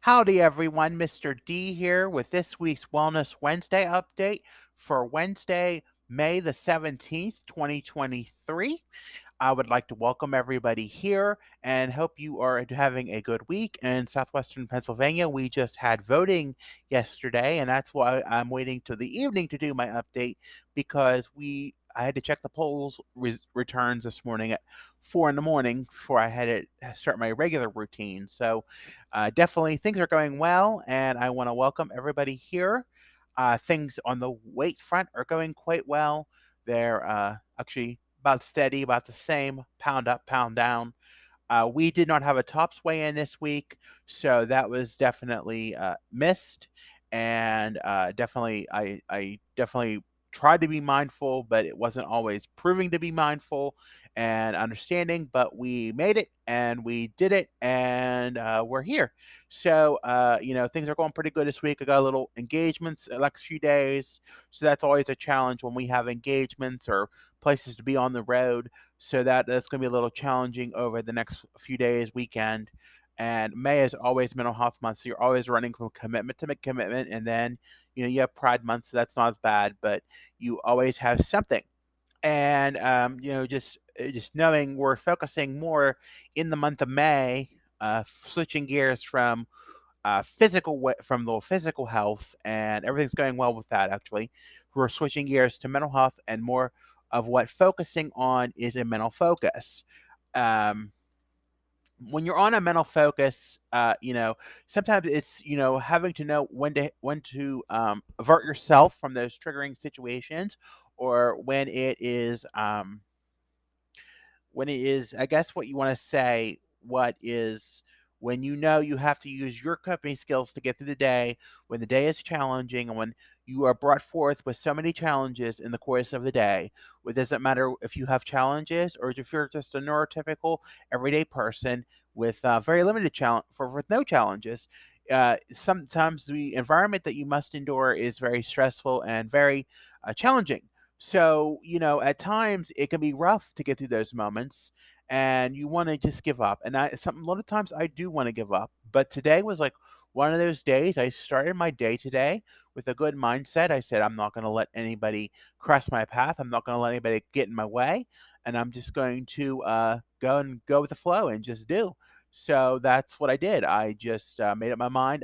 Howdy, everyone. Mr. D here with this week's Wellness Wednesday update for Wednesday, May the 17th, 2023. I would like to welcome everybody here and hope you are having a good week. In southwestern Pennsylvania, we just had voting yesterday, and that's why I'm waiting till the evening to do my update because I had to check the polls returns this morning at 4 in the morning before I had to start my regular routine. So definitely things are going well, and I want to welcome everybody here. Things on the weight front are going quite well. They're actually about steady, about the same, pound up, pound down. We did not have a tops weigh in this week, so that was definitely missed. And I definitely tried to be mindful, but it wasn't always proving to be mindful and understanding. But we made it and we did it, and we're here. So, things are going pretty good this week. I got a little engagements the next few days, so that's always a challenge when we have engagements or places to be on the road, so that's going to be a little challenging over the next few days, weekend. And May is always mental health month, so you're always running from commitment to commitment, and then you have Pride Month, so that's not as bad, but you always have something. And just knowing we're focusing more in the month of May, switching gears from from the physical health, and everything's going well with that. Actually, we're switching gears to mental health, and more of what focusing on is a mental focus. Um, when you're on a mental focus, sometimes it's having to know when to avert yourself from those triggering situations, or when it is, I guess what you want to say, what is when you know you have to use your coping skills to get through the day, when the day is challenging, and when you are brought forth with so many challenges in the course of the day. It doesn't matter if you have challenges or if you're just a neurotypical everyday person with very limited challenge for with no challenges. Sometimes the environment that you must endure is very stressful and very challenging. So, at times it can be rough to get through those moments and you want to just give up. And a lot of times I do want to give up, but today was like one of those days. I started my day today with a good mindset. I said, I'm not going to let anybody cross my path. I'm not going to let anybody get in my way. And I'm just going to go with the flow and just do. So that's what I did. I just made up my mind.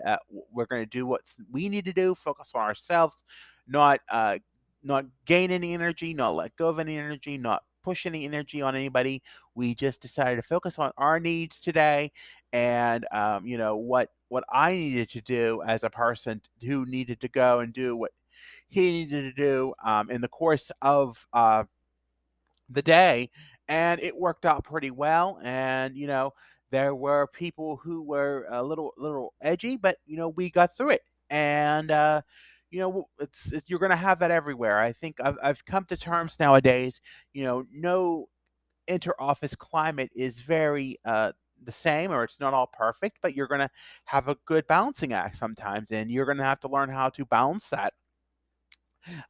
We're going to do what we need to do, focus on ourselves, not not gain any energy, not let go of any energy, not push any energy on anybody. We just decided to focus on our needs today, and what I needed to do as a person who needed to go and do what he needed to do in the course of the day, and it worked out pretty well. And there were people who were a little edgy, but we got through it. And you're going to have that everywhere. I think I've come to terms nowadays. No inter-office climate is very the same, or it's not all perfect, but you're going to have a good balancing act sometimes, and you're going to have to learn how to balance that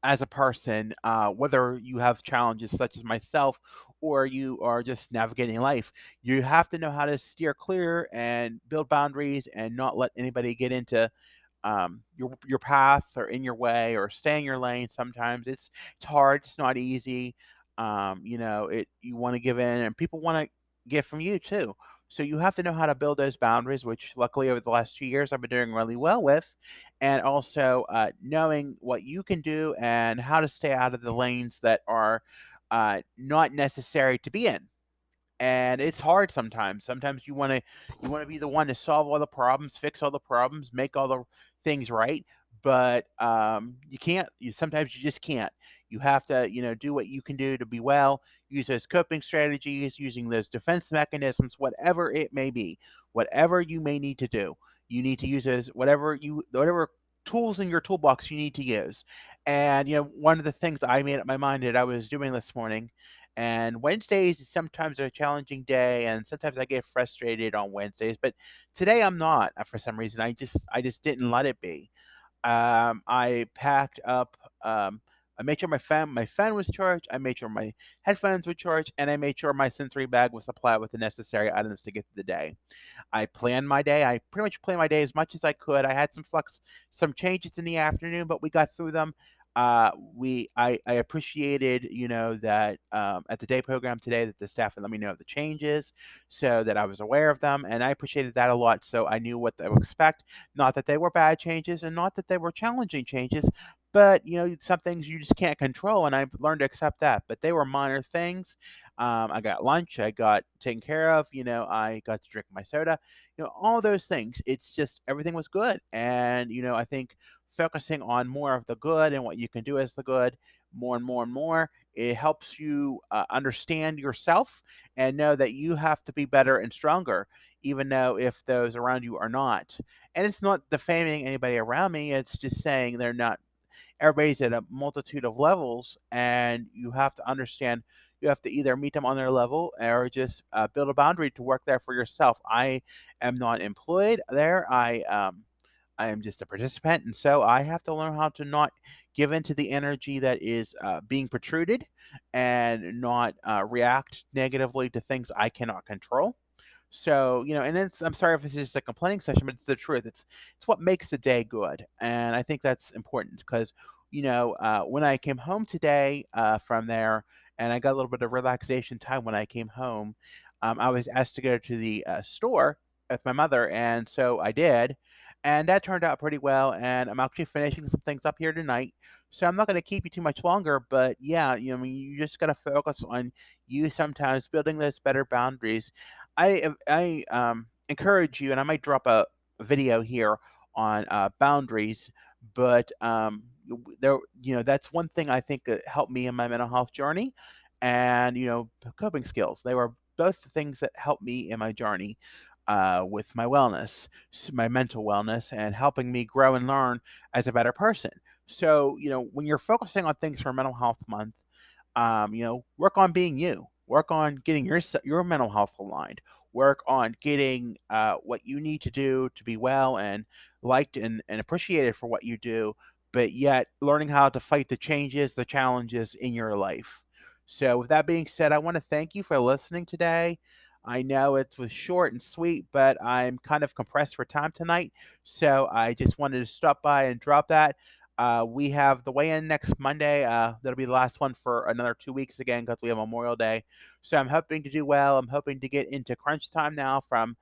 as a person, whether you have challenges such as myself or you are just navigating life. You have to know how to steer clear and build boundaries and not let anybody get into your path or in your way or stay in your lane. Sometimes it's hard. It's not easy. You want to give in, and people want to give from you too. So you have to know how to build those boundaries, which luckily over the last 2 years I've been doing really well with, and also knowing what you can do and how to stay out of the lanes that are not necessary to be in. And it's hard sometimes. Sometimes you want to be the one to solve all the problems, fix all the problems, make all the things right, but you can't. Sometimes you just can't. You have to, do what you can do to be well. Use those coping strategies, using those defense mechanisms, whatever it may be, whatever you may need to do. You need to use those whatever tools in your toolbox you need to use. And one of the things I made up my mind that I was doing this morning, and Wednesdays is sometimes a challenging day, and sometimes I get frustrated on Wednesdays, but today I'm not, for some reason. I just didn't let it be. I packed up. I made sure my phone was charged, I made sure my headphones were charged, and I made sure my sensory bag was supplied with the necessary items to get through the day. I planned my day. I pretty much planned my day as much as I could. I had some changes in the afternoon, but we got through them. I appreciated, that at the day program today that the staff would let me know of the changes, so that I was aware of them, and I appreciated that a lot. So I knew what to expect. Not that they were bad changes, and not that they were challenging changes, but some things you just can't control, and I've learned to accept that. But they were minor things. I got lunch, I got taken care of, I got to drink my soda, all those things. It's just everything was good. And, I think focusing on more of the good and what you can do as the good more and more and more, it helps you understand yourself and know that you have to be better and stronger, even though if those around you are not. And it's not defaming anybody around me, it's just saying they're not. Everybody's at a multitude of levels, and you have to understand you have to either meet them on their level or just build a boundary to work there for yourself. I am not employed there. I am just a participant, and so I have to learn how to not give into the energy that is being protruded, and not react negatively to things I cannot control. So, and I'm sorry if this is just a complaining session, but it's the truth. It's what makes the day good, and I think that's important because, when I came home today from there, and I got a little bit of relaxation time when I came home, I was asked to go to the store with my mother, and so I did, and that turned out pretty well. And I'm actually finishing some things up here tonight, so I'm not going to keep you too much longer. But yeah, I mean, you just got to focus on you sometimes building those better boundaries. I encourage you, and I might drop a video here on boundaries, but that's one thing I think that helped me in my mental health journey, and coping skills. They were both the things that helped me in my journey with my wellness, my mental wellness, and helping me grow and learn as a better person. So when you're focusing on things for Mental Health Month, work on being you. Work on getting your mental health aligned. Work on getting what you need to do to be well and liked and appreciated for what you do, but yet learning how to fight the changes, the challenges in your life. So, with that being said, I want to thank you for listening today. I know it was short and sweet, but I'm kind of compressed for time tonight. So, I just wanted to stop by and drop that. We have the weigh-in next Monday. That'll be the last one for another 2 weeks again because we have Memorial Day. So I'm hoping to do well. I'm hoping to get into crunch time now from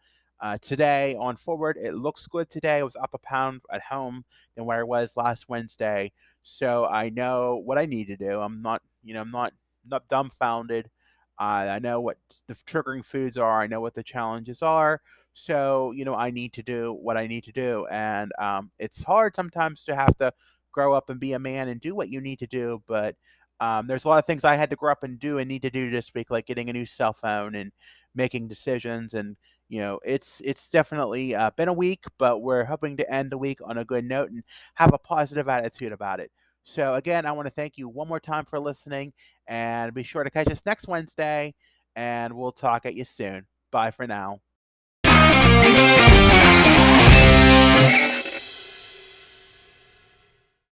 today on forward. It looks good today. I was up a pound at home than where I was last Wednesday. So I know what I need to do. I'm not dumbfounded. I know what the triggering foods are. I know what the challenges are. So I need to do what I need to do, and it's hard sometimes to have to grow up and be a man and do what you need to do. But there's a lot of things I had to grow up and do and need to do this week, like getting a new cell phone and making decisions. And it's definitely been a week, but we're hoping to end the week on a good note and have a positive attitude about it. So again, I want to thank you one more time for listening, and be sure to catch us next Wednesday. And we'll talk at you soon. Bye for now.